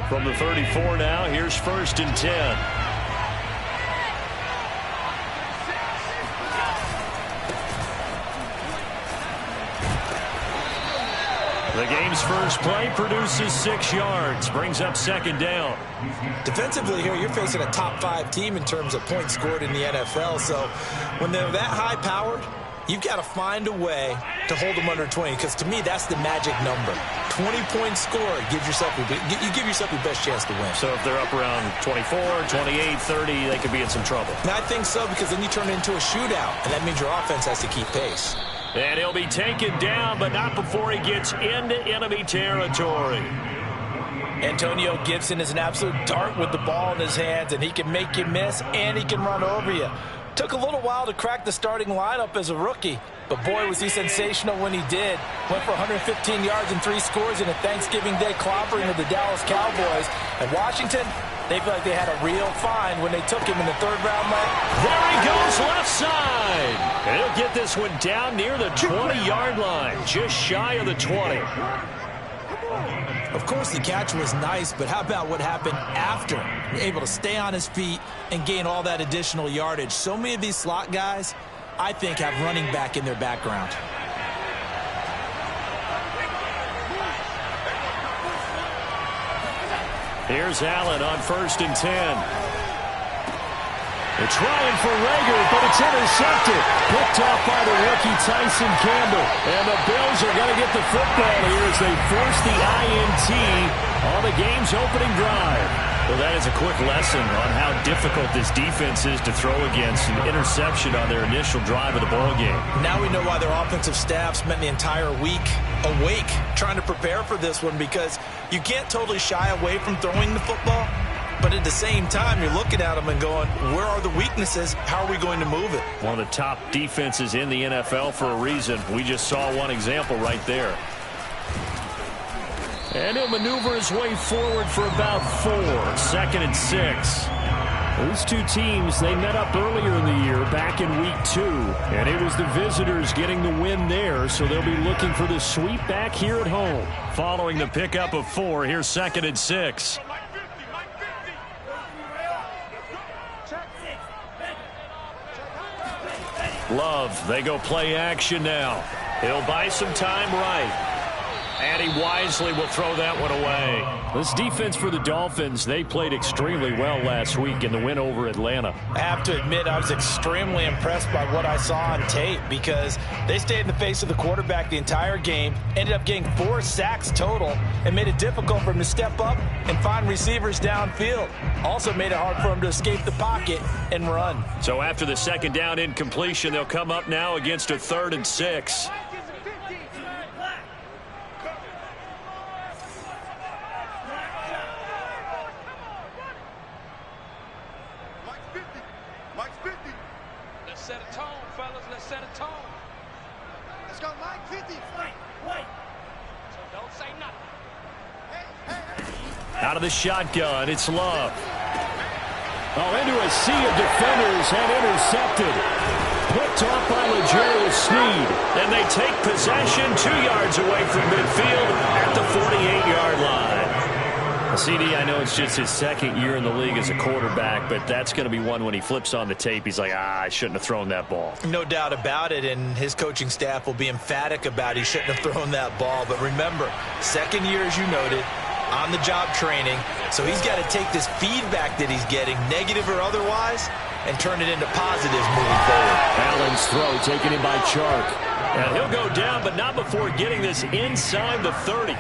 From the 34 now, here's 1st and 10. The game's first play produces 6 yards, brings up 2nd down. Defensively here, you're facing a top 5 team in terms of points scored in the NFL. So when they're that high-powered, you've got to find a way to hold them under 20, because to me, that's the magic number. 20 points scored, you give yourself your best chance to win. So if they're up around 24, 28, 30, they could be in some trouble. And I think so, because then you turn it into a shootout, and that means your offense has to keep pace. And he'll be taken down, but not before he gets into enemy territory. Antonio Gibson is an absolute dart with the ball in his hands, and he can make you miss, and he can run over you. Took a little while to crack the starting lineup as a rookie, but boy, was he sensational when he did. Went for 115 yards and 3 scores in a Thanksgiving Day clobbering of the Dallas Cowboys. And Washington, they feel like they had a real find when they took him in the 3rd round. There he goes, left side. And he'll get this one down near the 20-yard line, just shy of the 20. Of course, the catch was nice, but how about what happened after? Able to stay on his feet and gain all that additional yardage. So many of these slot guys, I think, have running back in their background. Here's Allen on 1st and 10. They're trying for Rager, but it's intercepted. Picked off by the rookie Tyson Campbell. And the Bills are going to get the football here as they force the INT on the game's opening drive. Well, that is a quick lesson on how difficult this defense is to throw against. An interception on their initial drive of the ball game. Now we know why their offensive staff spent the entire week awake trying to prepare for this one, because you can't totally shy away from throwing the football. But at the same time, you're looking at them and going, where are the weaknesses? How are we going to move it? One of the top defenses in the NFL for a reason. We just saw one example right there. And he'll maneuver his way forward for about 4. 2nd and 6. These two teams, they met up earlier in the year, back in week 2. And it was the visitors getting the win there, so they'll be looking for the sweep back here at home. Following the pickup of 4, here's 2nd and 6. Love, they go play action now. He'll buy some time right. And he wisely will throw that one away. This defense for the Dolphins, they played extremely well last week in the win over Atlanta. I have to admit, I was extremely impressed by what I saw on tape, because they stayed in the face of the quarterback the entire game, ended up getting 4 sacks total, and made it difficult for him to step up and find receivers downfield. Also made it hard for him to escape the pocket and run. So after the 2nd down incompletion, they'll come up now against a 3rd and 6. Let's set a tone, fellas. Let's set a tone. Let's go, Mike 50. Wait. So don't say nothing. Out of the shotgun, it's Love. Oh, into a sea of defenders and intercepted. Picked off by L'Jarius Sneed. And they take possession 2 yards away from midfield at the 48-yard line. CD, I know it's just his 2nd year in the league as a quarterback, but that's going to be one when he flips on the tape, he's like, I shouldn't have thrown that ball. No doubt about it, and his coaching staff will be emphatic about he shouldn't have thrown that ball. But remember, 2nd year, as you noted, on-the-job training, so he's got to take this feedback that he's getting, negative or otherwise, and turn it into positives moving forward. Allen's throw taken in by Chark. And he'll go down, but not before getting this inside the 30.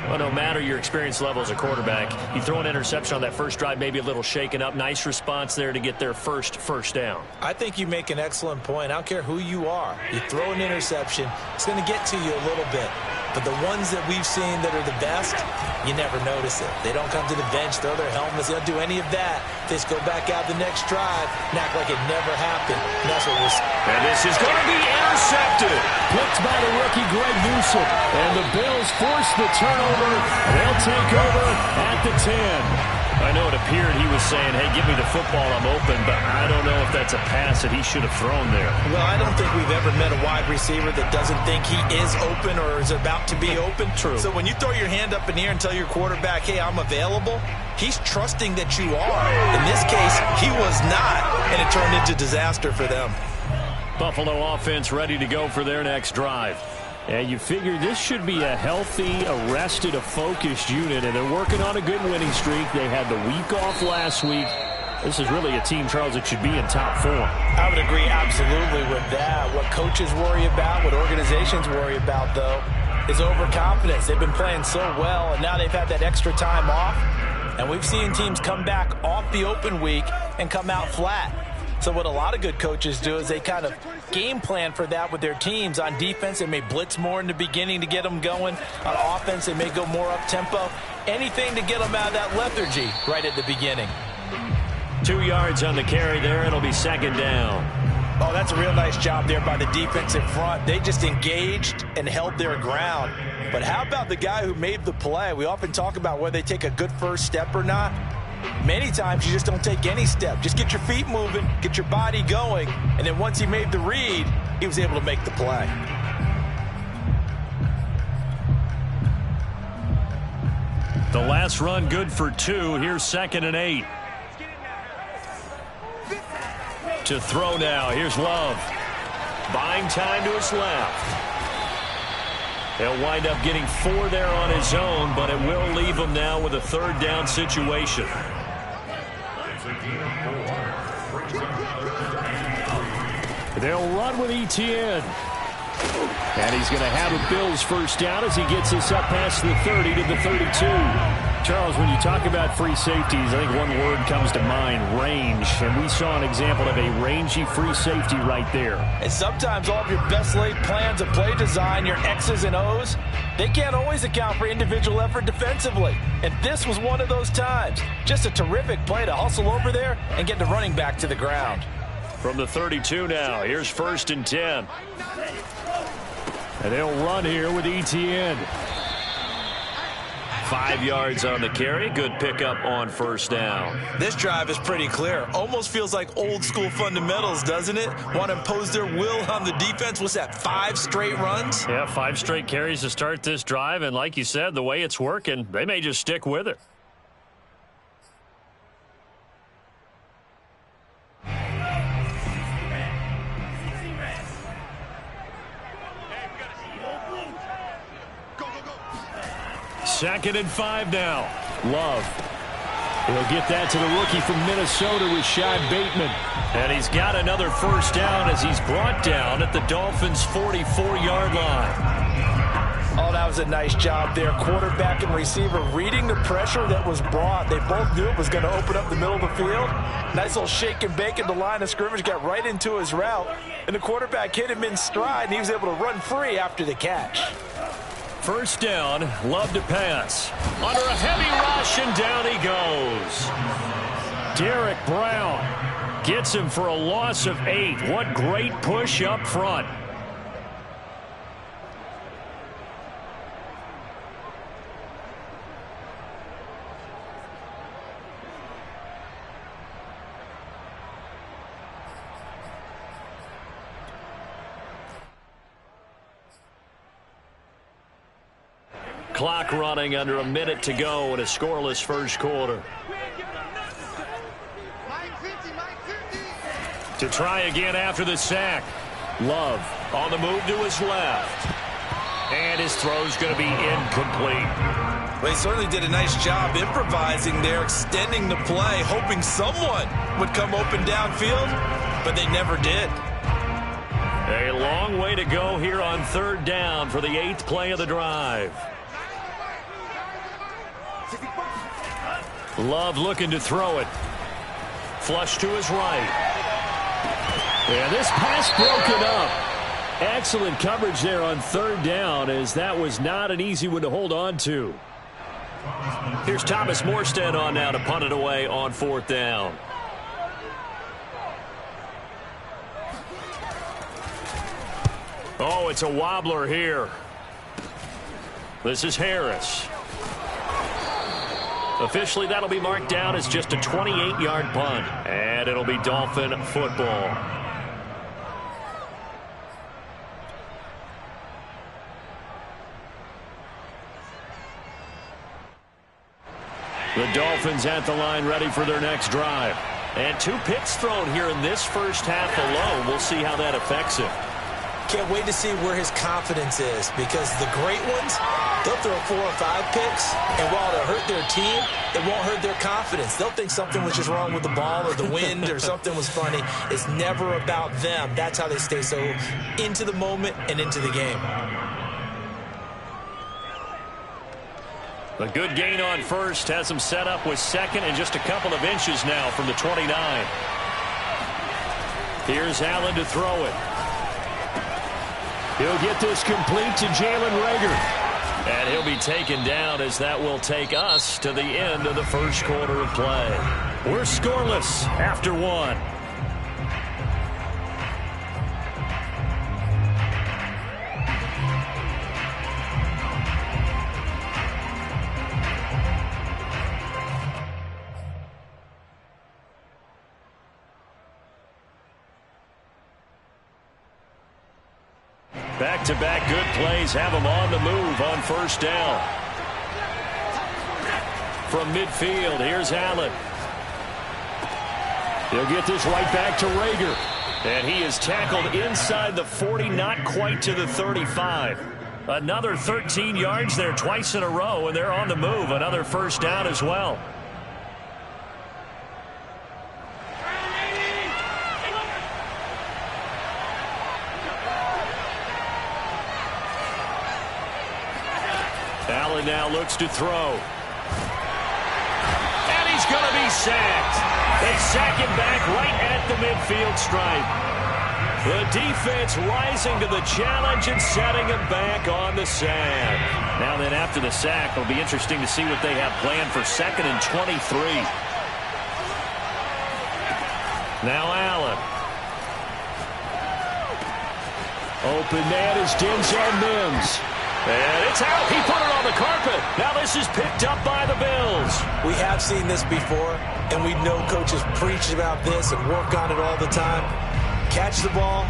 Well, no matter your experience level as a quarterback, you throw an interception on that first drive, maybe a little shaken up. Nice response there to get their first down. I think you make an excellent point. I don't care who you are. You throw an interception, it's going to get to you a little bit. But the ones that we've seen that are the best, you never notice it. They don't come to the bench, throw their helmets. They don't do any of that. They just go back out the next drive and act like it never happened. And that's what we're seeing. And this is going to be intercepted. Picked by the rookie Greg Newsome. And the Bills force the turnover. They'll take over at the 10. I know it appeared he was saying, hey, give me the football, I'm open, but I don't know if that's a pass that he should have thrown there. Well, I don't think we've ever met a wide receiver that doesn't think he is open or is about to be open. True. So when you throw your hand up in the air and tell your quarterback, hey, I'm available, he's trusting that you are. In this case, he was not, and it turned into disaster for them. Buffalo offense ready to go for their next drive. And you figure this should be a healthy, a focused unit, and they're working on a good winning streak. They had the week off last week. This is really a team, Charles, that should be in top form. I would agree absolutely with that. What coaches worry about, what organizations worry about, though, is overconfidence. They've been playing so well, and now they've had that extra time off. And we've seen teams come back off the open week and come out flat. So what a lot of good coaches do is they kind of game plan for that with their teams. On defense, they may blitz more in the beginning to get them going. On offense, they may go more up-tempo. Anything to get them out of that lethargy right at the beginning. 2 yards on the carry there. It'll be second down. Oh, that's a real nice job there by the defensive front. They just engaged and held their ground. But how about the guy who made the play? We often talk about whether they take a good first step or not. Many times you just don't take any step. Just get your feet moving, get your body going, and then once he made the read, he was able to make the play. The last run good for 2. Here's 2nd and 8. To throw now. Here's Love. Buying time to his left. He'll wind up getting 4 there on his own, but it will leave him now with a 3rd down situation. They'll run with Etienne. And he's going to have a Bills first down as he gets this up past the 30 to the 32. Charles, when you talk about free safeties, I think one word comes to mind, range. And we saw an example of a rangy free safety right there. And sometimes all of your best laid plans of play design, your X's and O's, they can't always account for individual effort defensively. And this was one of those times. Just a terrific play to hustle over there and get the running back to the ground. From the 32 now, here's 1st and 10. And they'll run here with Etienne. 5 yards on the carry. Good pickup on 1st down. This drive is pretty clear. Almost feels like old school fundamentals, doesn't it? Want to impose their will on the defense. What's that, 5 straight runs? Yeah, 5 straight carries to start this drive. And like you said, the way it's working, they may just stick with it. Second and 5 now. Love. He'll get that to the rookie from Minnesota with Shad Bateman. And he's got another 1st down as he's brought down at the Dolphins' 44-yard line. Oh, that was a nice job there. Quarterback and receiver reading the pressure that was brought. They both knew it was going to open up the middle of the field. Nice little shake and bake at the line of scrimmage, got right into his route. And the quarterback hit him in stride, and he was able to run free after the catch. 1st down, Love to pass. Under a heavy rush, and down he goes. Derek Brown gets him for a loss of 8. What great push up front. Clock running, under a minute to go in a scoreless 1st quarter. To try again after the sack. Love on the move to his left. And his throw's going to be incomplete. Well, he certainly did a nice job improvising there, extending the play, hoping someone would come open downfield, but they never did. A long way to go here on 3rd down for the 8th play of the drive. Love looking to throw it. Flush to his right. And this pass broken up. Excellent coverage there on 3rd down, as that was not an easy one to hold on to. Here's Thomas Morstead on now to punt it away on 4th down. Oh, it's a wobbler here. This is Harris. Officially, that'll be marked down as just a 28-yard punt. And it'll be Dolphin football. The Dolphins at the line ready for their next drive. And 2 picks thrown here in this first half alone. We'll see how that affects him. Can't wait to see where his confidence is, because the great ones, they'll throw 4 or 5 picks, and while it'll hurt their team, it won't hurt their confidence. They'll think something was just wrong with the ball or the wind or something was funny. It's never about them. That's how they stay so into the moment and into the game. A good gain on first has him set up with second and just a couple of inches now from the 29. Here's Allen to throw it. He'll get this complete to Jalen Reagor. And he'll be taken down as that will take us to the end of the first quarter of play. We're scoreless after 1. Back-to-back good plays have him on the move on first down. From midfield, here's Allen. He'll get this right back to Reagor. And he is tackled inside the 40, not quite to the 35. Another 13 yards there twice in a row, and they're on the move. Another first down as well. Allen now looks to throw. And he's going to be sacked. They sack him back right at the midfield stripe. The defense rising to the challenge and setting him back on the sack. Now then, after the sack, it'll be interesting to see what they have planned for 2nd and 23. Now Allen. Open man is Denzel Mims. And it's out. He put it on the carpet. Now this is picked up by the Bills. We have seen this before, and we know coaches preach about this and work on it all the time. Catch the ball.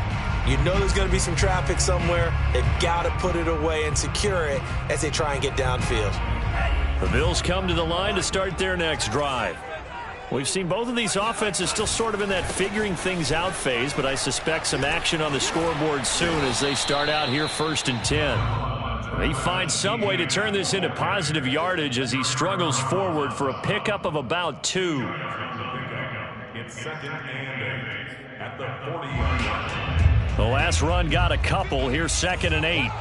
You know there's going to be some traffic somewhere. They've got to put it away and secure it as they try and get downfield. The Bills come to the line to start their next drive. We've seen both of these offenses still sort of in that figuring things out phase, but I suspect some action on the scoreboard soon as they start out here 1st and 10. He finds some way to turn this into positive yardage as he struggles forward for a pickup of about 2. It's 2nd and 8 at the 40-yard line. The last run got a couple. Here's 2nd and 8.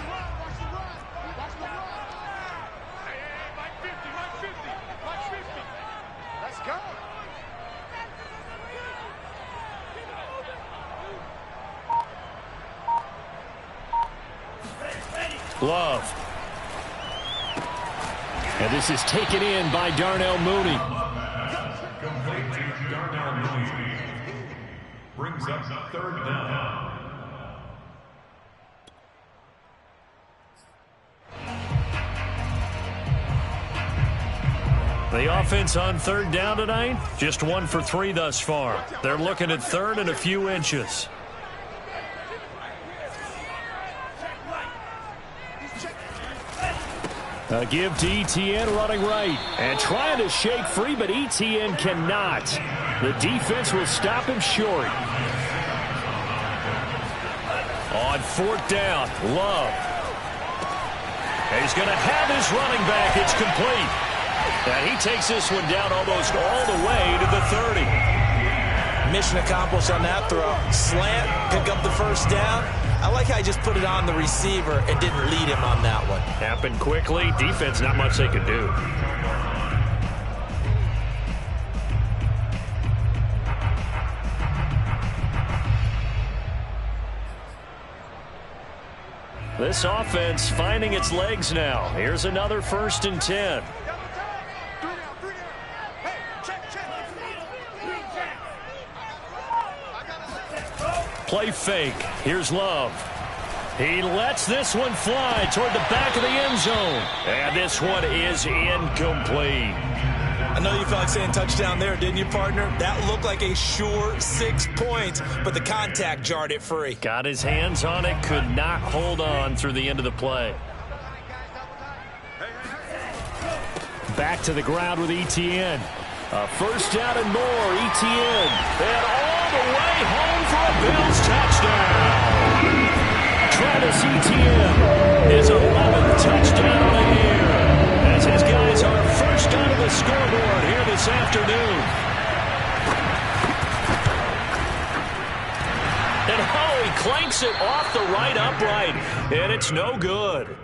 Let's go. Love. And this is taken in by Darnell Mooney. Complete to Darnell Mooney. Brings up 3rd down. The offense on 3rd down tonight, just 1 for 3 thus far. They're looking at 3rd and a few inches. A give to Etienne running right. And trying to shake free, but Etienne cannot. The defense will stop him short. On 4th down, Love. And he's going to have his running back. It's complete. And he takes this one down almost all the way to the 30. Mission accomplished on that throw. Slant, pick up the first down. I like how he just put it on the receiver and didn't lead him on that one. Happened quickly. Defense, not much they could do. This offense finding its legs now. Here's another 1st and 10. Play fake. Here's Love. He lets this one fly toward the back of the end zone. And this one is incomplete. I know you felt like saying touchdown there, didn't you, partner? That looked like a sure 6 points, but the contact jarred it free. Got his hands on it, could not hold on through the end of the play. Back to the ground with ETN. A first down and more, ETN. And all the way home for a Bills touchdown. Travis Etienne, his 11th touchdown of the year, as his guys are first onto the scoreboard here this afternoon. And he clanks it off the right upright, and it's no good.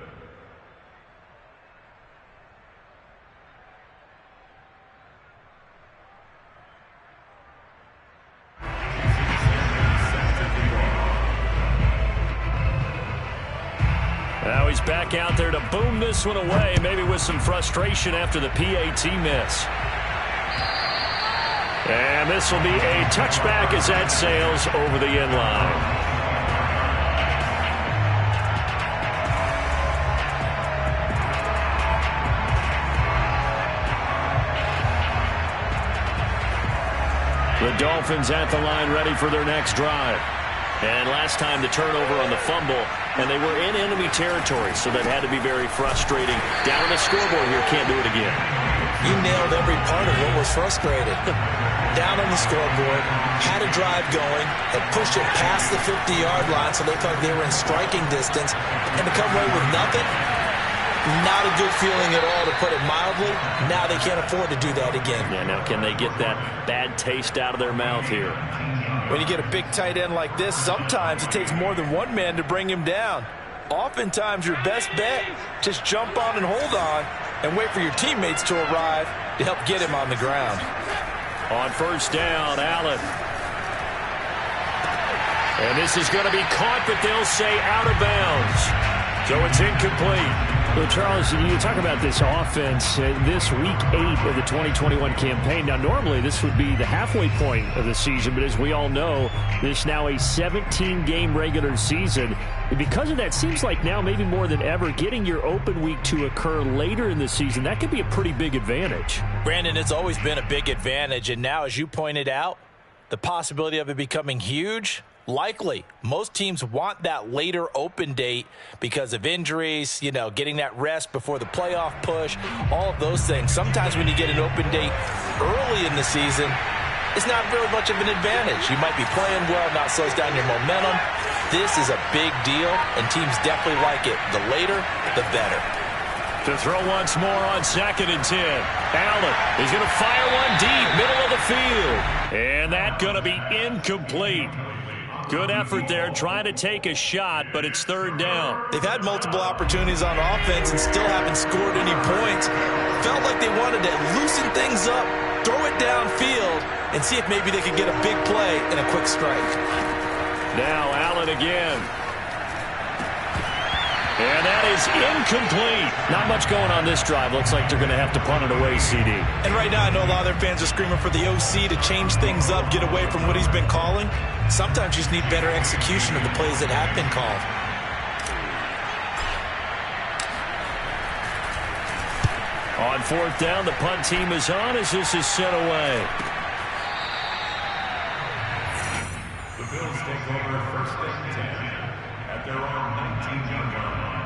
Now he's back out there to boom this one away, maybe with some frustration after the PAT miss. And this will be a touchback as that sails over the end line. The Dolphins at the line ready for their next drive. And last time the turnover on the fumble, and they were in enemy territory, so that had to be very frustrating. Down on the scoreboard here, can't do it again. You nailed every part of what was frustrated. Down on the scoreboard, had a drive going, had pushed it past the 50-yard line so they thought they were in striking distance, and to come away with nothing, not a good feeling at all, to put it mildly. Now they can't afford to do that again. Yeah, now can they get that bad taste out of their mouth here? When you get a big tight end like this, sometimes it takes more than one man to bring him down. Oftentimes, your best bet, just jump on and hold on and wait for your teammates to arrive to help get him on the ground. On first down, Allen. And this is going to be caught, but they'll say out of bounds. So it's incomplete. Well, Charles, you talk about this offense this week 8 of the 2021 campaign. Now, normally this would be the halfway point of the season, but as we all know, this now a 17-game regular season. And because of that, seems like now maybe more than ever, getting your open week to occur later in the season, that could be a pretty big advantage. Brandon, it's always been a big advantage, and now, as you pointed out, the possibility of it becoming huge, likely. Most teams want that later open date because of injuries, you know, getting that rest before the playoff push, all of those things. Sometimes when you get an open date early in the season, it's not really much of an advantage. You might be playing well, not slows down your momentum. This is a big deal, and teams definitely like it. The later, the better. To throw once more on 2nd and 10. Allen is going to fire one deep, middle of the field. And that's going to be incomplete. Good effort there, trying to take a shot, but it's 3rd down. They've had multiple opportunities on offense and still haven't scored any points. Felt like they wanted to loosen things up, throw it downfield, and see if maybe they could get a big play and a quick strike. Now Allen again. And that is incomplete. Not much going on this drive. Looks like they're going to have to punt it away, CD. And right now I know a lot of their fans are screaming for the OC to change things up, get away from what he's been calling. Sometimes you just need better execution of the plays that have been called. On 4th down, the punt team is on as this is sent away. The Bills take over 1st and 10 at their own 19-yard line.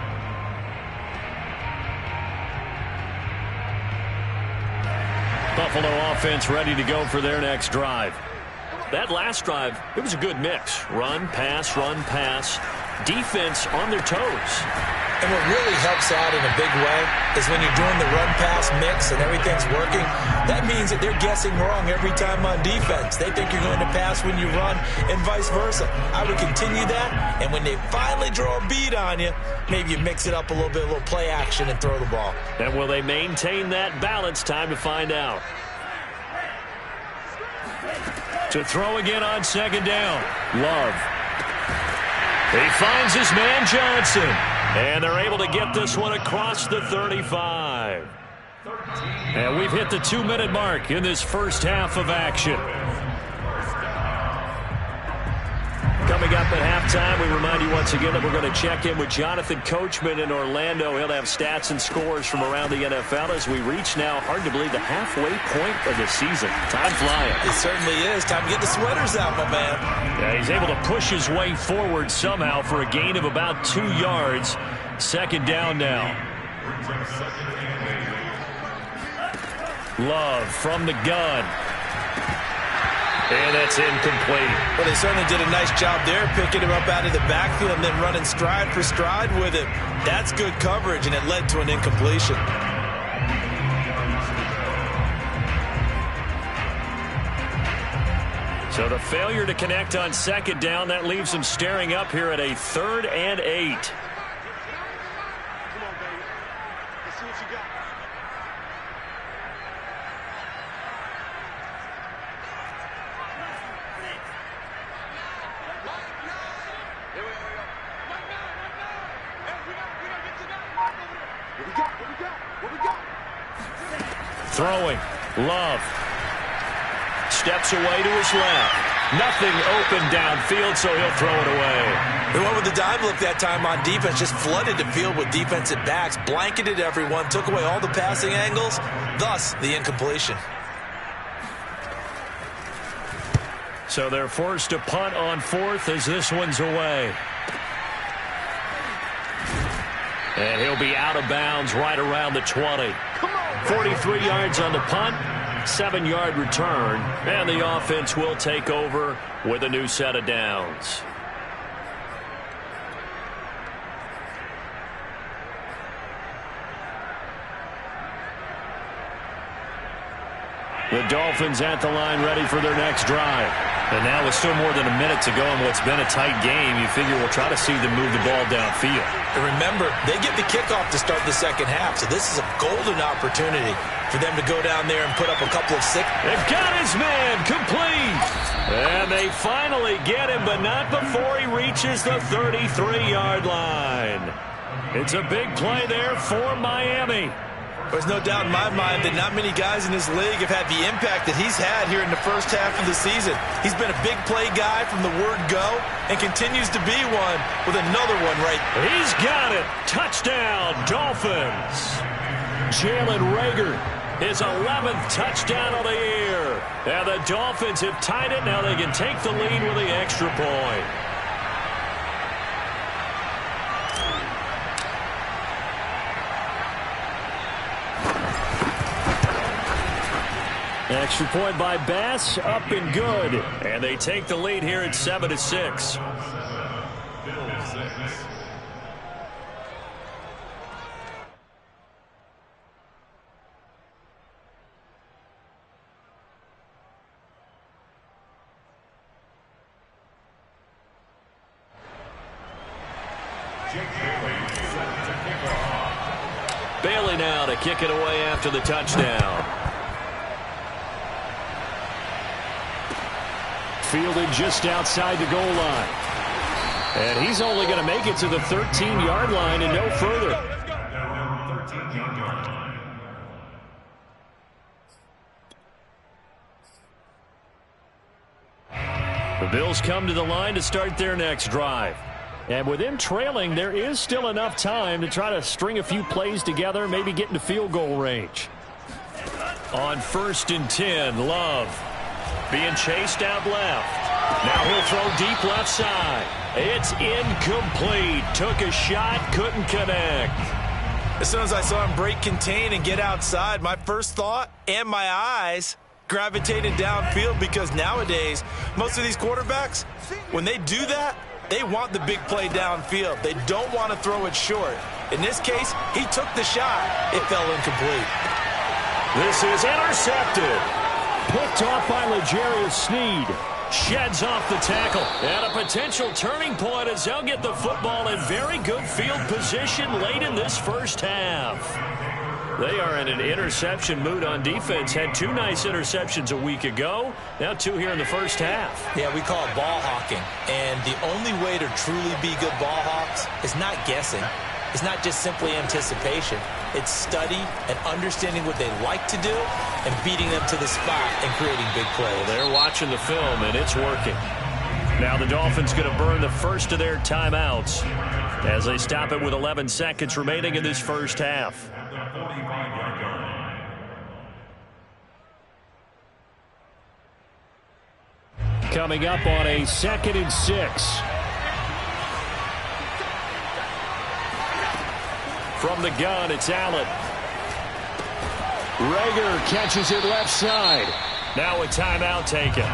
Buffalo offense ready to go for their next drive. That last drive, it was a good mix. Run, pass, defense on their toes. And what really helps out in a big way is when you're doing the run-pass mix and everything's working, that means that they're guessing wrong every time on defense. They think you're going to pass when you run and vice versa. I would continue that, and when they finally draw a bead on you, maybe you mix it up a little bit, a little play action, and throw the ball. And will they maintain that balance? Time to find out. To throw again on 2nd down. Love. He finds his man Johnson. And they're able to get this one across the 35. And we've hit the 2-minute mark in this first half of action. Coming Coming up at halftime, we remind you once again that we're going to check in with Jonathan Coachman in Orlando. He'll have stats and scores from around the NFL as we reach now, hard to believe, the halfway point of the season. Time flying. It certainly is. Time to get the sweaters out, my man. Yeah, he's able to push his way forward somehow for a gain of about 2 yards. Second down now. Love from the gun. And that's incomplete. Well, they certainly did a nice job there, picking him up out of the backfield and then running stride for stride with him. That's good coverage, and it led to an incompletion. So the failure to connect on second down, that leaves him staring up here at a 3rd and 8. Throwing. Love. Steps away to his left. Nothing open downfield, so he'll throw it away. They went with the dive look that time on defense, just flooded the field with defensive backs, blanketed everyone, took away all the passing angles, thus the incompletion. So they're forced to punt on 4th as this one's away. And he'll be out of bounds right around the 20. 43 yards on the punt, 7-yard return, and the offense will take over with a new set of downs. The Dolphins at the line, ready for their next drive. And now with still more than a minute to go in what's been a tight game, you figure we'll try to see them move the ball downfield. And remember, they get the kickoff to start the second half, so this is a golden opportunity for them to go down there and put up a couple of six. They've got his man complete. And they finally get him, but not before he reaches the 33-yard line. It's a big play there for Miami. There's no doubt in my mind that not many guys in this league have had the impact that he's had here in the first half of the season. He's been a big play guy from the word go and continues to be one with another one right. He's got it. Touchdown, Dolphins. Jalen Reagor, his 11th touchdown of the year. And the Dolphins have tied it. Now they can take the lead with the extra point. Extra point by Bass, up and good. And they take the lead here at 7-6. Bailey now to kick it away after the touchdown. Fielded just outside the goal line. And he's only going to make it to the 13-yard line and no further. The Bills come to the line to start their next drive. And with them trailing, there is still enough time to try to string a few plays together, maybe get into field goal range. On 1st and 10, Love. Being chased out left. Now he'll throw deep left side. It's incomplete. Took a shot, couldn't connect. As soon as I saw him break contain and get outside, my first thought and my eyes gravitated downfield, because nowadays, most of these quarterbacks, when they do that, they want the big play downfield. They don't want to throw it short. In this case, he took the shot. It fell incomplete. This is intercepted. Picked off by L'Jarius Sneed. Sheds off the tackle. And a potential turning point as they'll get the football in very good field position late in this first half. They are in an interception mood on defense. Had 2 nice interceptions a week ago. Now 2 here in the first half. Yeah, we call it ball hawking. And the only way to truly be good ball hawks is not guessing. It's not just simply anticipation. It's study and understanding what they like to do and beating them to the spot and creating big plays. Well, they're watching the film, and it's working. Now the Dolphins going to burn the first of their timeouts as they stop it with 11 seconds remaining in this first half. Coming up on a 2nd and 6. From the gun, it's Allen. Rager catches it left side. Now a timeout taken.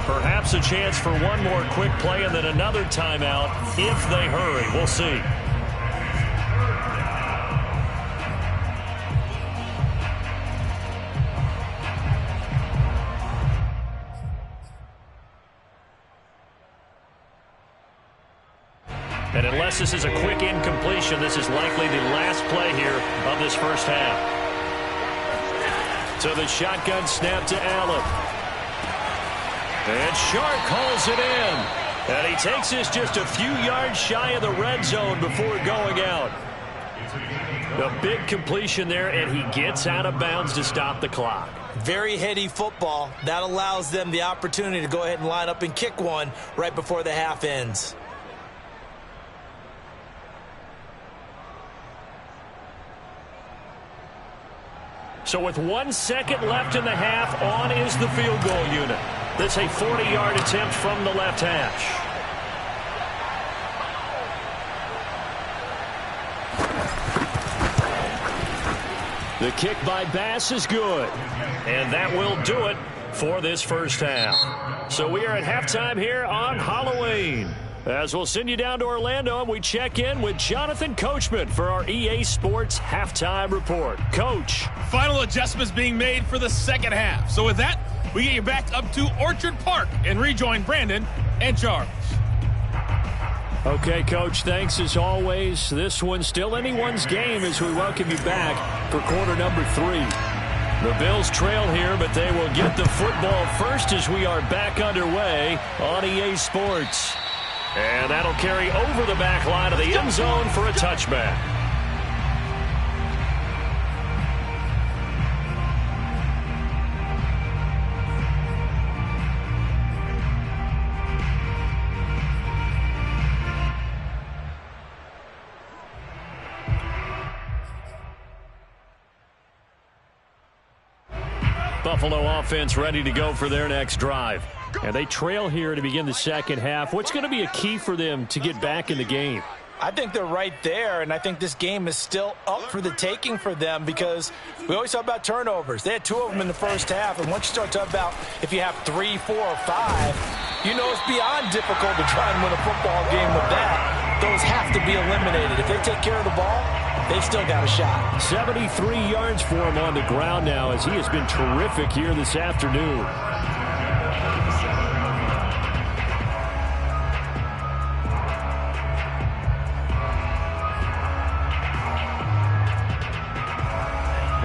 Perhaps a chance for one more quick play and then another timeout if they hurry. We'll see. And unless this is a quick incompletion, this is likely the last play here of this first half. So the shotgun snap to Allen. And Sharp calls it in. And he takes this just a few yards shy of the red zone before going out. A big completion there, and he gets out of bounds to stop the clock. Very heady football. That allows them the opportunity to go ahead and line up and kick one right before the half ends. So with 1 second left in the half, on is the field goal unit. That's a 40-yard attempt from the left hash. The kick by Bass is good. And that will do it for this first half. So we are at halftime here on Halloween, as we'll send you down to Orlando and we check in with Jonathan Coachman for our EA Sports Halftime Report. Coach. Final adjustments being made for the second half. So with that, we get you back up to Orchard Park and rejoin Brandon and Charles. Okay, Coach, thanks as always. This one's still anyone's game as we welcome you back for quarter number 3. The Bills trail here, but they will get the football first as we are back underway on EA Sports. And that'll carry over the back line of the end zone for a touchback. Buffalo offense ready to go for their next drive. And they trail here to begin the second half. What's going to be a key for them to get back in the game? I think they're right there, and I think this game is still up for the taking for them because we always talk about turnovers. They had 2 of them in the first half, and once you start talking about if you have 3, 4, or 5, you know it's beyond difficult to try and win a football game with that. Those have to be eliminated. If they take care of the ball, they've still got a shot. 73 yards for him on the ground now as he has been terrific here this afternoon.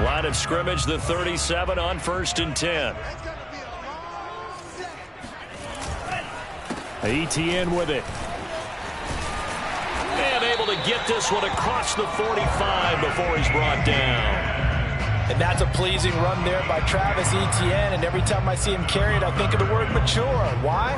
Line of scrimmage, the 37 on 1st and 10. Etienne with it. And able to get this one across the 45 before he's brought down. And that's a pleasing run there by Travis Etienne. And every time I see him carry it, I think of the word mature. Why?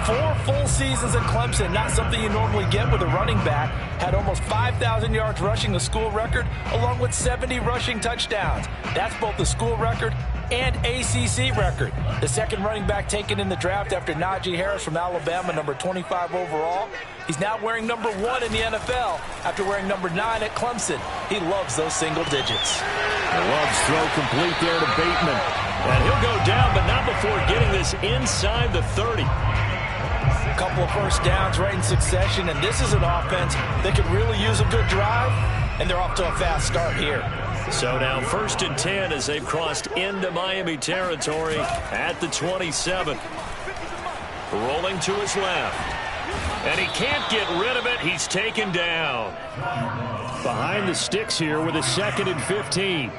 4 full seasons at Clemson, not something you normally get with a running back. Had almost 5,000 yards rushing, the school record, along with 70 rushing touchdowns. That's both the school record and ACC record. The second running back taken in the draft after Najee Harris from Alabama, number 25 overall. He's now wearing number 1 in the NFL after wearing number 9 at Clemson. He loves those single digits. Loves throw complete there to Bateman. And he'll go down, but not before getting this inside the 30. A couple of first downs right in succession, and this is an offense that could really use a good drive, and they're off to a fast start here. So now 1st and 10 as they've crossed into Miami territory at the 27. Rolling to his left. And he can't get rid of it. He's taken down. Behind the sticks here with a 2nd and 15.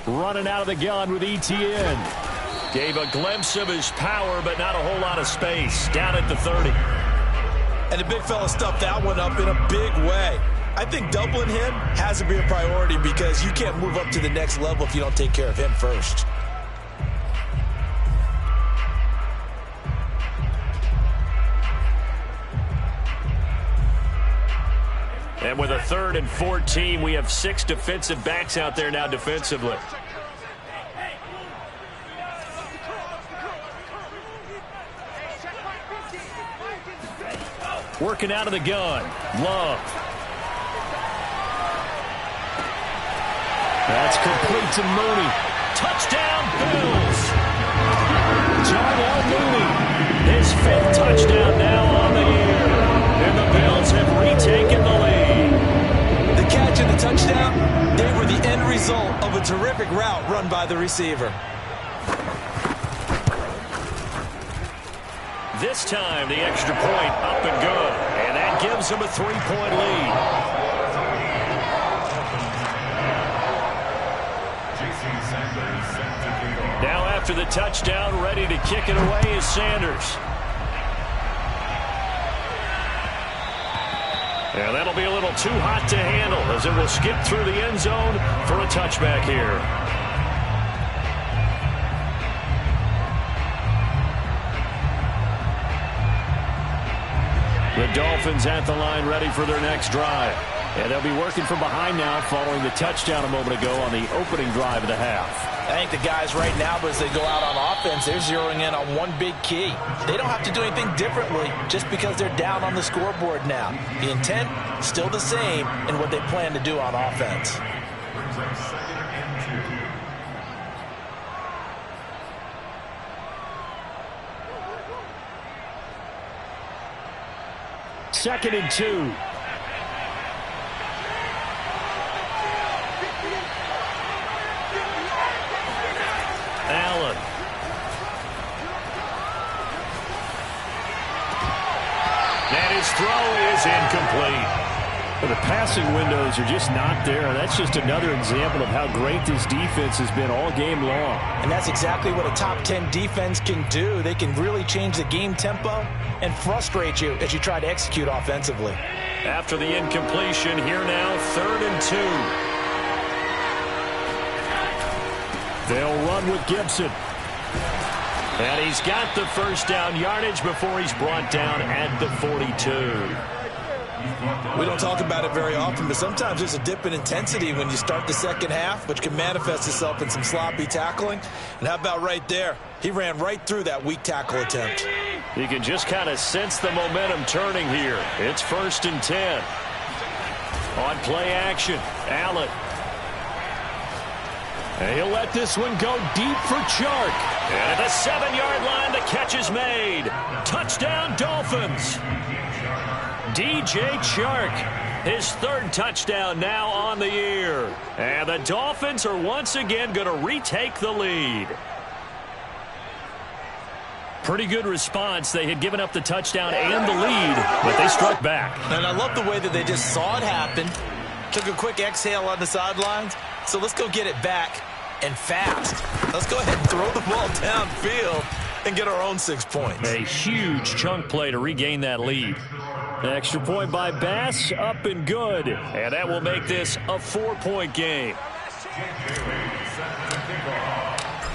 Running out of the gun with Etienne. Gave a glimpse of his power, but not a whole lot of space. Down at the 30. And the big fella stuffed that one up in a big way. I think doubling him has to be a priority because you can't move up to the next level if you don't take care of him first. And with a 3rd and 14, we have 6 defensive backs out there now defensively. Working out of the gun. Love. That's complete to Mooney. Touchdown, Bills. Darnell Mooney. His 5th touchdown now on the year. And the Bills have retaken the lead. The catch and the touchdown, they were the end result of a terrific route run by the receiver. This time, the extra point up and good. And that gives them a 3-point lead. Now after the touchdown, ready to kick it away is Sanders. And that'll be a little too hot to handle as it will skip through the end zone for a touchback here. The Dolphins at the line ready for their next drive. And they'll be working from behind now following the touchdown a moment ago on the opening drive of the half. I think the guys right now, as they go out on offense, they're zeroing in on one big key. They don't have to do anything differently just because they're down on the scoreboard now. The intent, still the same in what they plan to do on offense. Second and 2. Allen. And his throw is incomplete. Well, the passing windows are just not there. That's just another example of how great this defense has been all game long. And that's exactly what a top 10 defense can do. They can really change the game tempo and frustrate you as you try to execute offensively. After the incompletion, here now, 3rd and 2. They'll run with Gibson. And he's got the first down yardage before he's brought down at the 42. We don't talk about it very often, but sometimes there's a dip in intensity when you start the second half, which can manifest itself in some sloppy tackling. And how about right there? He ran right through that weak tackle attempt. You can just kind of sense the momentum turning here. It's 1st and 10. On play action, Allen. And he'll let this one go deep for Chark. And at the 7-yard line, the catch is made. Touchdown, Dolphins. DJ Chark, his 3rd touchdown now on the year. And the Dolphins are once again going to retake the lead. Pretty good response. They had given up the touchdown and the lead, but they struck back. And I love the way that they just saw it happen, took a quick exhale on the sidelines. So let's go get it back and fast. Let's go ahead and throw the ball downfield and get our own 6 points. A huge chunk play to regain that lead. Extra point by Bass, up and good. And that will make this a 4-point game.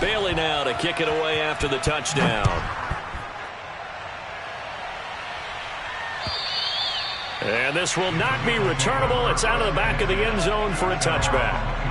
Bailey now to kick it away after the touchdown. And this will not be returnable. It's out of the back of the end zone for a touchback.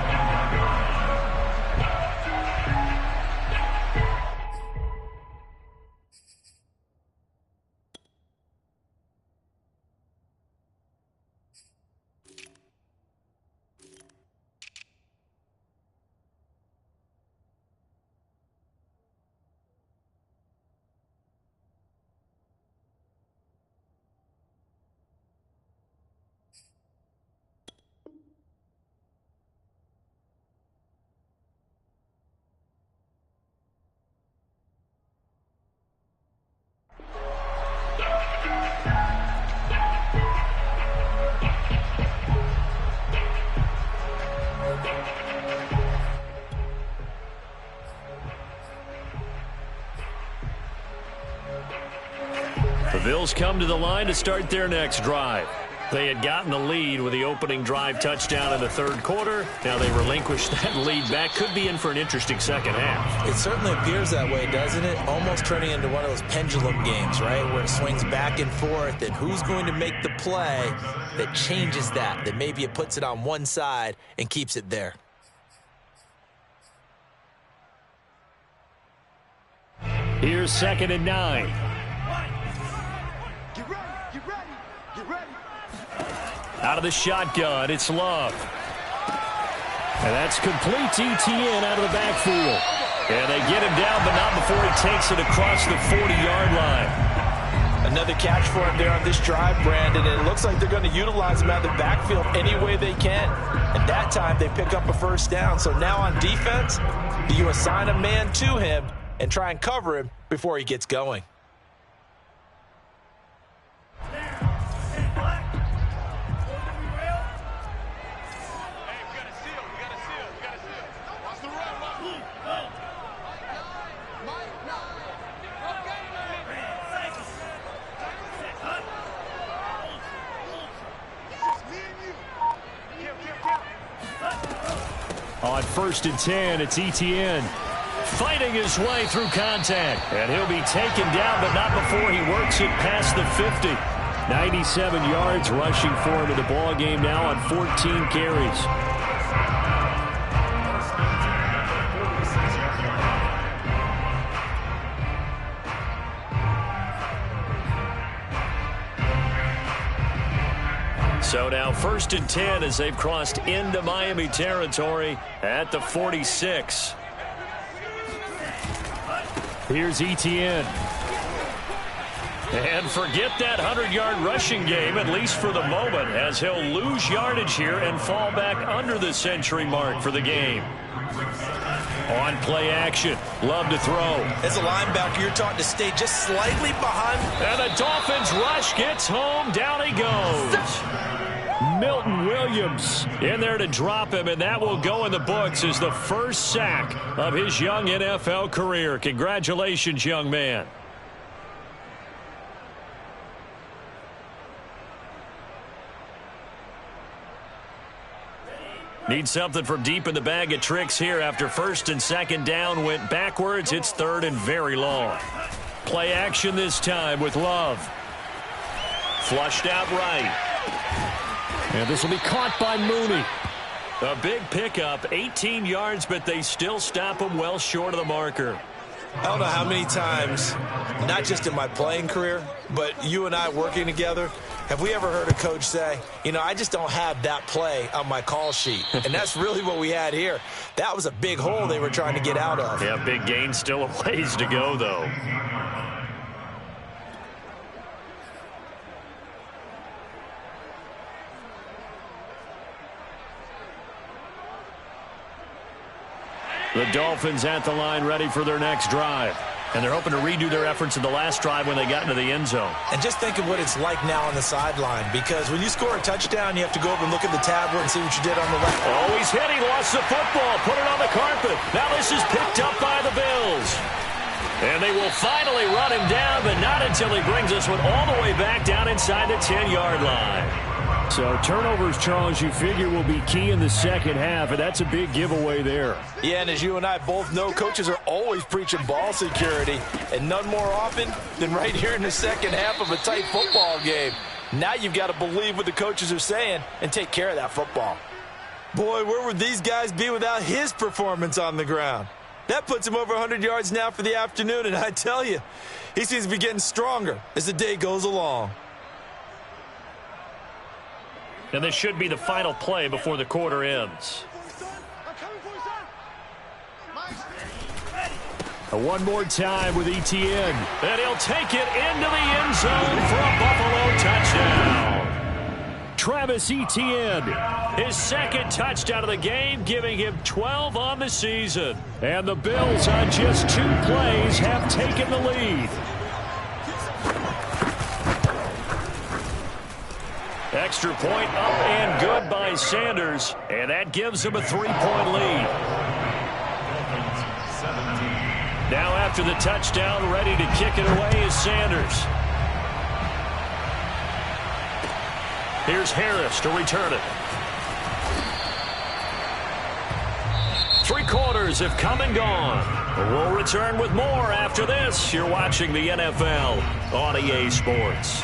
Bills come to the line to start their next drive. They had gotten the lead with the opening drive touchdown in the third quarter. Now they relinquished that lead back. Could be in for an interesting second half. It certainly appears that way, doesn't it? Almost turning into one of those pendulum games, right, where it swings back and forth, and who's going to make the play that changes that maybe it puts it on one side and keeps it there. Here's 2nd and 9. Get ready, get ready, get ready. Out of the shotgun, it's Love. And that's complete to ETN out of the backfield. And they get him down, but not before he takes it across the 40-yard line. Another catch for him there on this drive, Brandon, and it looks like they're going to utilize him out of the backfield any way they can. And that time they pick up a first down. So now on defense, do you assign a man to him and try and cover him before he gets going? On 1st and 10, it's ETN. Fighting his way through contact. And he'll be taken down, but not before he works it past the 50. 97 yards rushing for him in the ball game now on 14 carries. So now 1st and 10 as they've crossed into Miami territory at the 46. Here's ETN. And forget that 100-yard rushing game, at least for the moment, as he'll lose yardage here and fall back under the century mark for the game. On play action, Love to throw. As a linebacker, you're taught to stay just slightly behind. And the Dolphins rush gets home. Down he goes. Milton Williams in there to drop him, and that will go in the books as the first sack of his young NFL career. Congratulations, young man. Need something from deep in the bag of tricks here after 1st and 2nd down went backwards. It's 3rd and very long. Play action this time with Love. Flushed out right. And this will be caught by Mooney. A big pickup, 18 yards, but they still stop him well short of the marker. I don't know how many times, not just in my playing career, but you and I working together, have we ever heard a coach say, you know, I just don't have that play on my call sheet. And that's really what we had here. That was a big hole they were trying to get out of. Yeah, big gain, still a ways to go, though. The Dolphins at the line ready for their next drive. And they're hoping to redo their efforts in the last drive when they got into the end zone. And just think of what it's like now on the sideline, because when you score a touchdown, you have to go over and look at the tablet and see what you did on the left. Oh, he's hit. He lost the football. Put it on the carpet. Now this is picked up by the Bills. And they will finally run him down, but not until he brings this one all the way back down inside the 10-yard line. So turnovers, Charles, you figure will be key in the second half, and that's a big giveaway there. Yeah, and as you and I both know, coaches are always preaching ball security, and none more often than right here in the second half of a tight football game. Now you've got to believe what the coaches are saying and take care of that football. Boy, where would these guys be without his performance on the ground? That puts him over 100 yards now for the afternoon, and I tell you, he seems to be getting stronger as the day goes along. And this should be the final play before the quarter ends. One more time with ETN. And he'll take it into the end zone for a Buffalo touchdown. Travis Etienne, his second touchdown of the game, giving him 12 on the season. And the Bills, on just 2 plays, have taken the lead. Extra point up and good by Sanders, and that gives him a 3-point lead. Now after the touchdown, ready to kick it away is Sanders. Here's Harris to return it. 3 quarters have come and gone. We'll return with more after this. You're watching the NFL on EA Sports.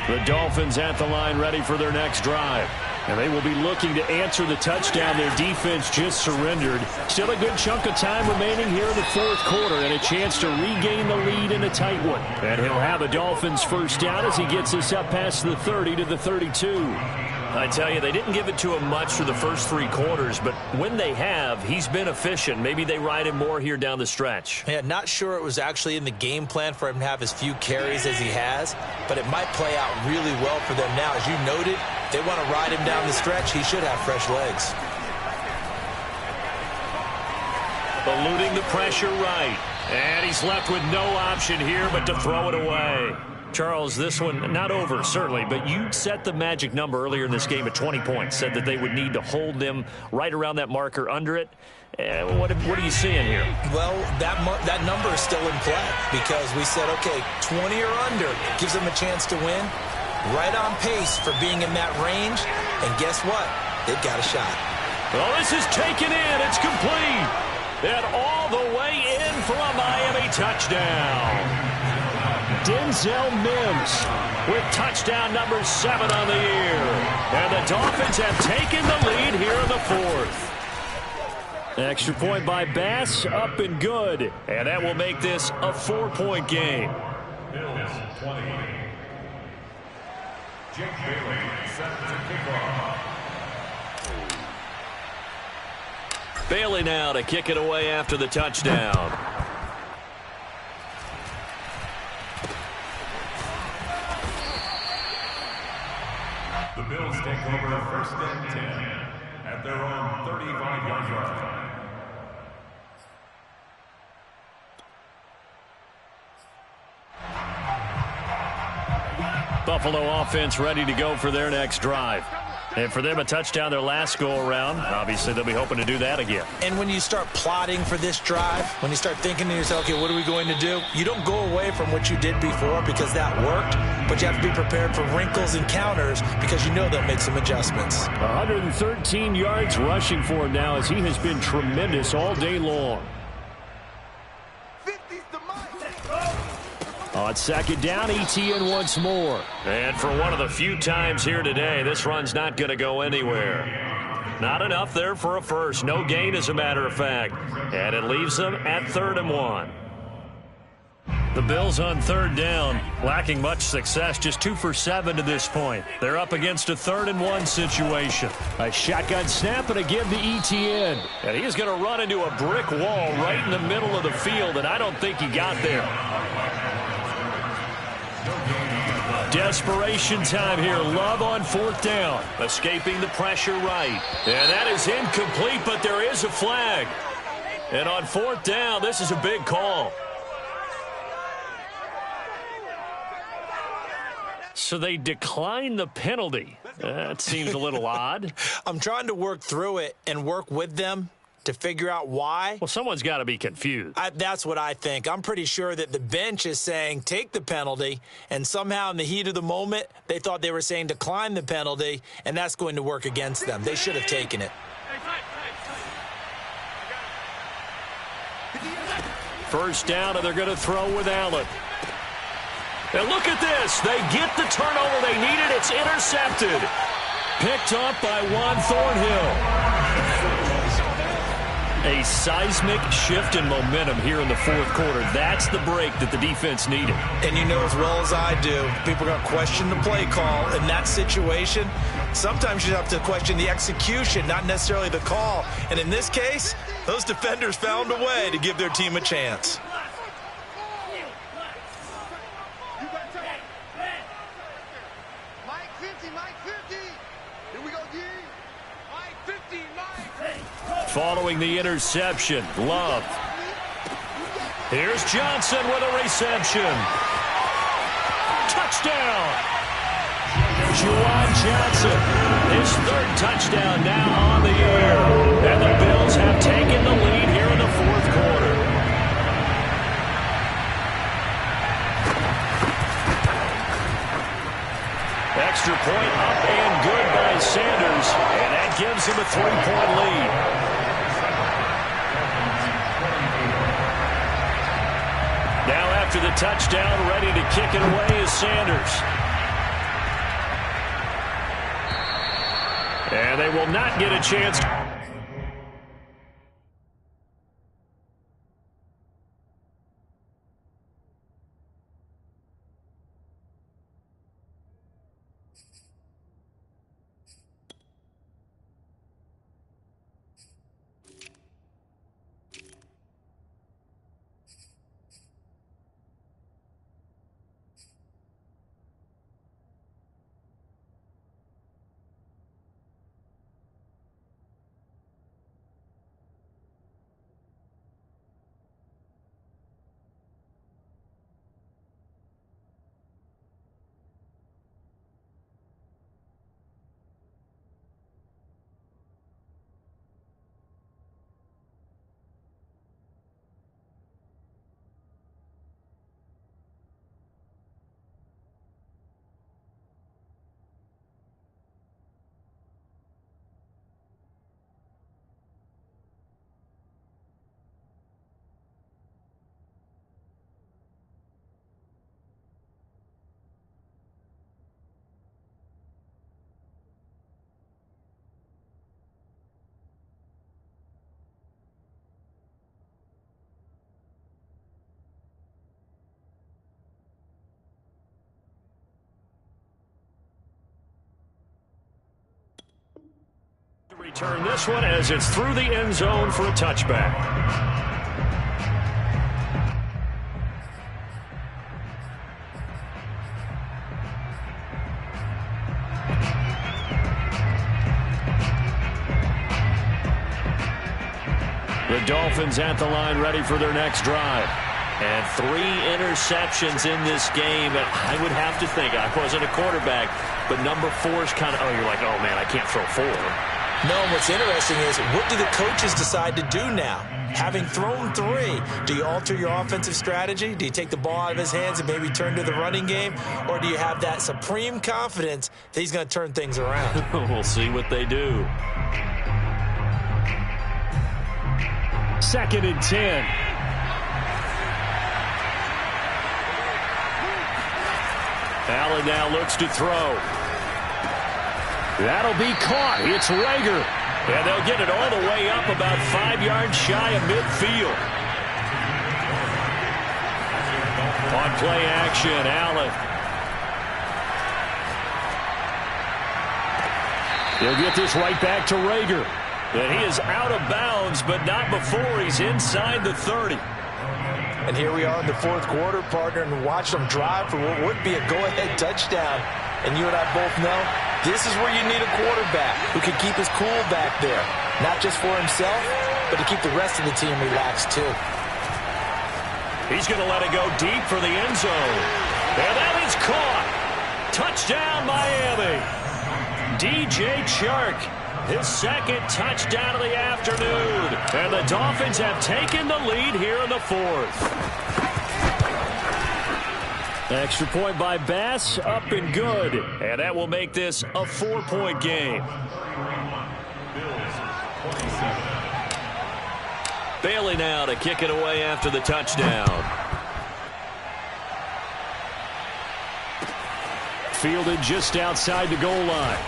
The Dolphins at the line ready for their next drive. And they will be looking to answer the touchdown their defense just surrendered. Still a good chunk of time remaining here in the 4th quarter and a chance to regain the lead in a tight one. And he'll have a Dolphins first down as he gets us up past the 30 to the 32. I tell you, they didn't give it to him much for the first 3 quarters, but when they have, he's been efficient. Maybe they ride him more here down the stretch. Yeah, not sure it was actually in the game plan for him to have as few carries as he has, but it might play out really well for them now. As you noted, they want to ride him down the stretch. He should have fresh legs. Eluding the pressure right. And he's left with no option here but to throw it away. Charles, this one not over, certainly, but you set the magic number earlier in this game at 20 points, said that they would need to hold them right around that marker under it. What are you seeing here? Well, that number is still in play because we said, okay, 20 or under gives them a chance to win. Right on pace for being in that range, and guess what? They've got a shot. Well, this is taken in. It's complete. And all the way in for a Miami touchdown. Denzel Mims with touchdown number 7 on the year. And the Dolphins have taken the lead here in the 4th. Extra point by Bass, up and good. And that will make this a 4-point game. Bills 20. Jake Bailey set to kick off. Bailey now to kick it away after the touchdown. The Bills take over 1st and 10 at their own 35-yard line. Buffalo offense ready to go for their next drive. And for them, a touchdown their last go-around. Obviously, they'll be hoping to do that again. And when you start plotting for this drive, when you start thinking to yourself, okay, what are we going to do? You don't go away from what you did before because that worked, but you have to be prepared for wrinkles and counters because you know they'll make some adjustments. 113 yards rushing for him now as he has been tremendous all day long. On 2nd down, ETN once more. And for one of the few times here today, this run's not going to go anywhere. Not enough there for a first. No gain, as a matter of fact. And it leaves them at 3rd and 1. The Bills on 3rd down, lacking much success, just 2 for 7 to this point. They're up against a 3rd and 1 situation. A shotgun snap and a give to ETN. And he's going to run into a brick wall right in the middle of the field, and I don't think he got there. Desperation time here. Love on 4th down. Escaping the pressure right. And that is incomplete, but there is a flag. And on 4th down, this is a big call. So they decline the penalty. That seems a little odd. I'm trying to work through it and work with them to figure out why. Well, someone's got to be confused. That's what I think. I'm pretty sure that the bench is saying take the penalty, and somehow in the heat of the moment, they thought they were saying decline the penalty, and that's going to work against them. They should have taken it. First down, and they're going to throw with Allen. And look at this. They get the turnover they needed. It's intercepted. Picked up by Juan Thornhill. A seismic shift in momentum here in the 4th quarter. That's the break that the defense needed. And you know as well as I do, people are going to question the play call in that situation. Sometimes you have to question the execution, not necessarily the call. And in this case, those defenders found a way to give their team a chance. Following the interception, Love. Here's Johnson with a reception. Touchdown! Juwan Johnson, his 3rd touchdown now on the year. And the Bills have taken the lead here after the touchdown. Ready to kick it away is Sanders. And they will not get a chance. Return this one as it's through the end zone for a touchback. The Dolphins at the line ready for their next drive. And 3 interceptions in this game. I would have to think, I wasn't a quarterback, but number 4 is kind of, you're like, oh man, I can't throw 4. No, what's interesting is, what do the coaches decide to do now? Having thrown 3, do you alter your offensive strategy? Do you take the ball out of his hands and maybe turn to the running game? Or do you have that supreme confidence that he's going to turn things around? We'll see what they do. 2nd and 10. Allen now looks to throw. That'll be caught. It's Rager. And they'll get it all the way up about 5 yards shy of midfield. On play action, Allen. He'll get this right back to Rager. And he is out of bounds, but not before he's inside the 30. And here we are in the 4th quarter, partner, and watch them drive for what would be a go-ahead touchdown. And you and I both know this is where you need a quarterback who can keep his cool back there. Not just for himself, but to keep the rest of the team relaxed too. He's going to let it go deep for the end zone. And that is caught. Touchdown, Miami. DJ Chark, his 2nd touchdown of the afternoon. And the Dolphins have taken the lead here in the 4th. Extra point by Bass, up and good. And that will make this a 4-point game. Bailey now to kick it away after the touchdown. Fielded just outside the goal line.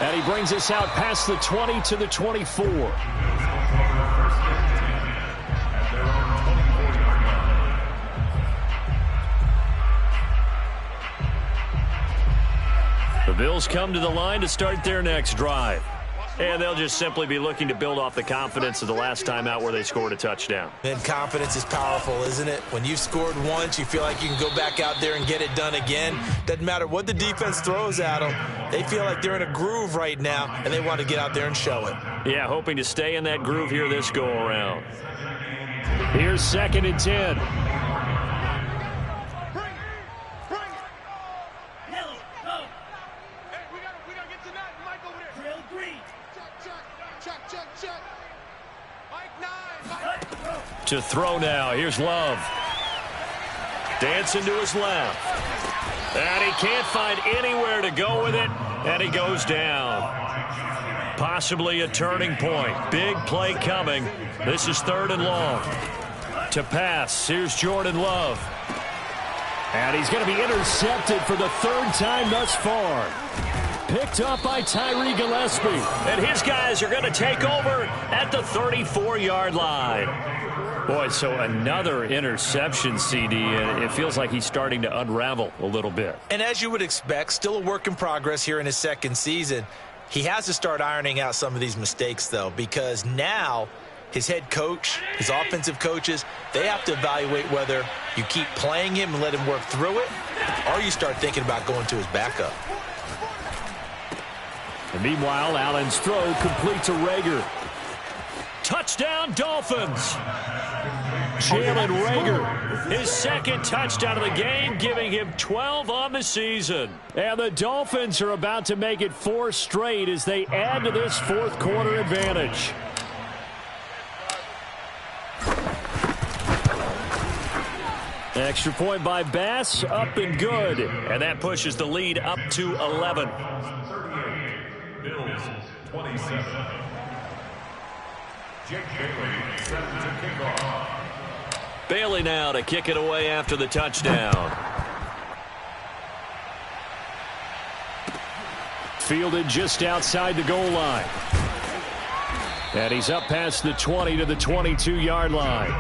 And he brings us out past the 20 to the 24. The Bills come to the line to start their next drive. And they'll just simply be looking to build off the confidence of the last time out where they scored a touchdown. And confidence is powerful, isn't it? When you've scored once, you feel like you can go back out there and get it done again. Doesn't matter what the defense throws at them. They feel like they're in a groove right now, and they want to get out there and show it. Yeah, hoping to stay in that groove here this go-around. Here's 2nd and 10. To throw now. Here's Love. Dancing to his left. And he can't find anywhere to go with it. And he goes down. Possibly a turning point. Big play coming. This is 3rd and long. To pass. Here's Jordan Love. And he's going to be intercepted for the third time thus far. Picked up by Tyree Gillespie. And his guys are going to take over at the 34-yard line. Boy, so another interception, CD, and it feels like he's starting to unravel a little bit. And as you would expect, still a work in progress here in his second season. He has to start ironing out some of these mistakes, though, because now his head coach, his offensive coaches, they have to evaluate whether you keep playing him and let him work through it, or you start thinking about going to his backup. And meanwhile, Allen's throw complete to Rager. Touchdown, Dolphins. Jalen Rager, his second touchdown of the game, giving him 12 on the season. And the Dolphins are about to make it 4 straight as they add to this fourth quarter advantage. Extra point by Bass, up and good. And that pushes the lead up to 11. 38, Bills 27. Jake Bailey set to kick off. Bailey now to kick it away after the touchdown. Fielded just outside the goal line. And he's up past the 20 to the 22-yard line.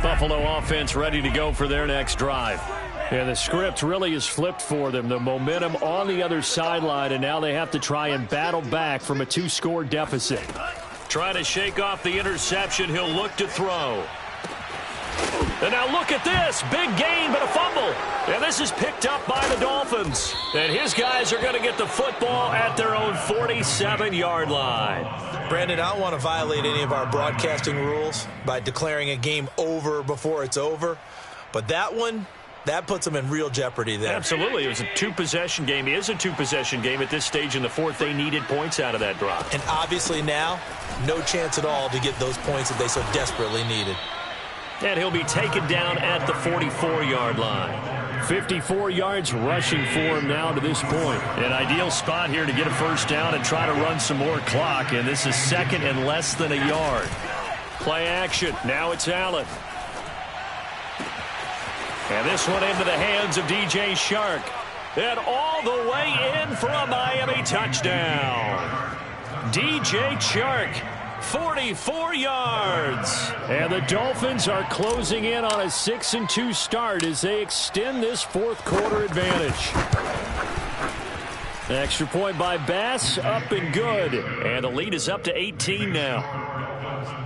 Buffalo offense ready to go for their next drive. And the script really is flipped for them. The momentum on the other sideline, and now they have to try and battle back from a 2-score deficit. Trying to shake off the interception. He'll look to throw. And now look at this. Big gain, but a fumble. And this is picked up by the Dolphins. And his guys are going to get the football at their own 47-yard line. Brandon, I don't want to violate any of our broadcasting rules by declaring a game over before it's over. But that one, that puts them in real jeopardy there. Absolutely. It was a two-possession game. It is a two-possession game at this stage in the fourth. They needed points out of that drive. And obviously now, no chance at all to get those points that they so desperately needed. And he'll be taken down at the 44-yard line. 54 yards rushing for him now to this point. An ideal spot here to get a first down and try to run some more clock. And this is second and less than a yard. Play action. Now it's Allen. And this one into the hands of DJ Shark. And all the way in for a Miami touchdown. DJ Shark. 44 yards. And the Dolphins are closing in on a 6-2 start as they extend this fourth quarter advantage. Extra point by Bass, up and good. And the lead is up to 18 now.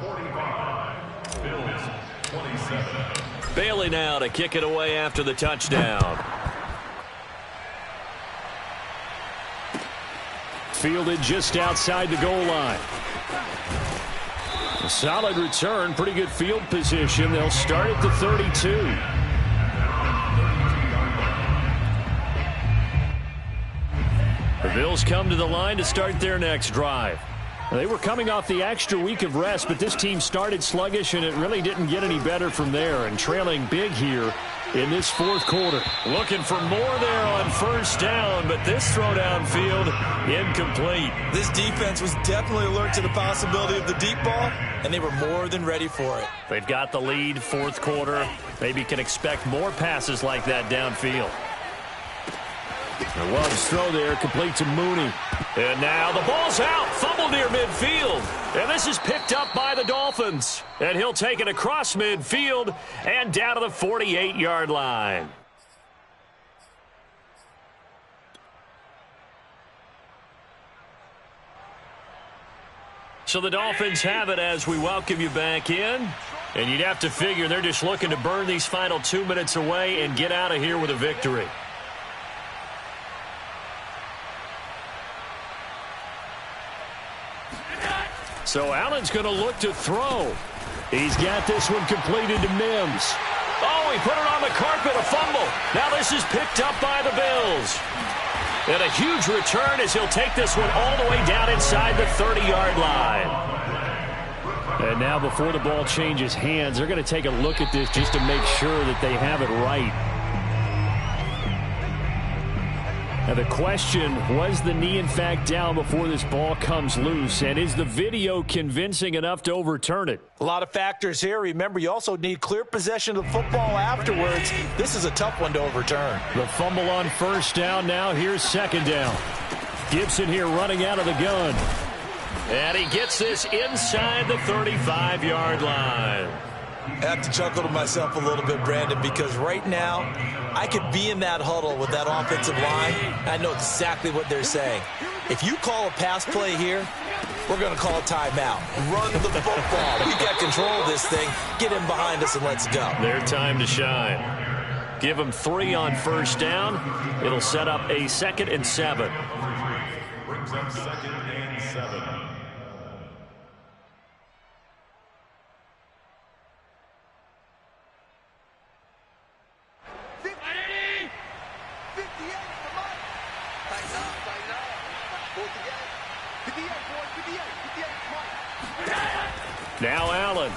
45, Bills 27. Bailey now to kick it away after the touchdown. Fielded just outside the goal line. A solid return, pretty good field position. They'll start at the 32. The Bills come to the line to start their next drive. They were coming off the extra week of rest, but this team started sluggish, and it really didn't get any better from there, and trailing big here in this fourth quarter. Looking for more there on first down, but this throw downfield incomplete. This defense was definitely alert to the possibility of the deep ball, and they were more than ready for it. They've got the lead, fourth quarter. Maybe can expect more passes like that downfield. Love's throw there, complete to Mooney. And now the ball's out, fumble near midfield. And this is picked up by the Dolphins. And he'll take it across midfield and down to the 48-yard line. So the Dolphins have it as we welcome you back in. And you'd have to figure they're just looking to burn these final 2 minutes away and get out of here with a victory. So Allen's going to look to throw. He's got this one completed to Mims. Oh, he put it on the carpet, a fumble. Now this is picked up by the Bills. And a huge return as he'll take this one all the way down inside the 30-yard line. And now before the ball changes hands, they're going to take a look at this just to make sure that they have it right. And the question, was the knee in fact down before this ball comes loose? And is the video convincing enough to overturn it? A lot of factors here. Remember, you also need clear possession of the football afterwards. This is a tough one to overturn. The fumble on first down now. Here's second down. Gibson here running out of the gun. And he gets this inside the 35-yard line. I have to chuckle to myself a little bit, Brandon, because right now I could be in that huddle with that offensive line. I know exactly what they're saying. If you call a pass play here, we're going to call a timeout. Run the football. We got control of this thing. Get him behind us and let's go. Their time to shine. Give them 3 on first down. It'll set up a 2nd and 7. Brings up 2nd and 7. Now Allen.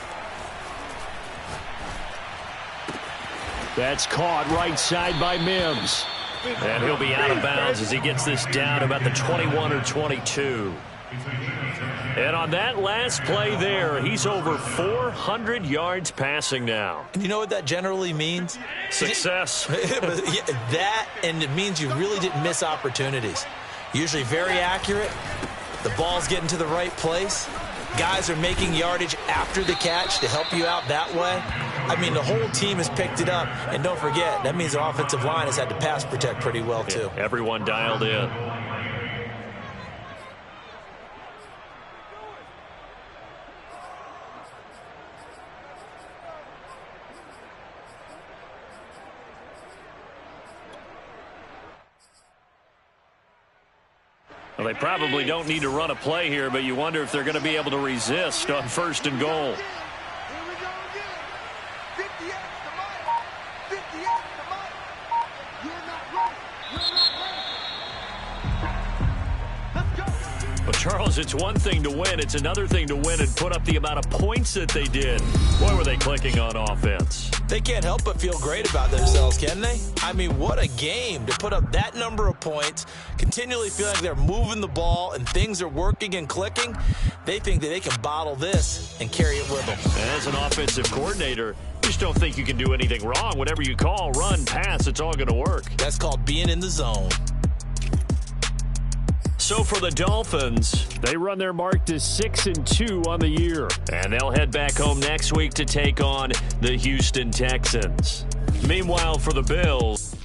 That's caught right side by Mims. And he'll be out of bounds as he gets this down about the 21 or 22. And on that last play there, he's over 400 yards passing now. And you know what that generally means? Success. That, and it means you really didn't miss opportunities. Usually very accurate. The ball's getting to the right place. Guys are making yardage after the catch to help you out that way. I mean, the whole team has picked it up. And don't forget, that means the offensive line has had to pass protect pretty well, too. Yeah, everyone dialed in. Well, they probably don't need to run a play here, but you wonder if they're going to be able to resist on 1st and goal. But, Charles, it's one thing to win. It's another thing to win and put up the amount of points that they did. Boy, were they clicking on offense. They can't help but feel great about themselves, can they? I mean, what a game to put up that number of points, continually feeling like they're moving the ball and things are working and clicking. They think that they can bottle this and carry it with them. As an offensive coordinator, you just don't think you can do anything wrong. Whatever you call, run, pass, it's all going to work. That's called being in the zone. So for the Dolphins, they run their mark to 6-2 on the year. And they'll head back home next week to take on the Houston Texans. Meanwhile, for the Bills,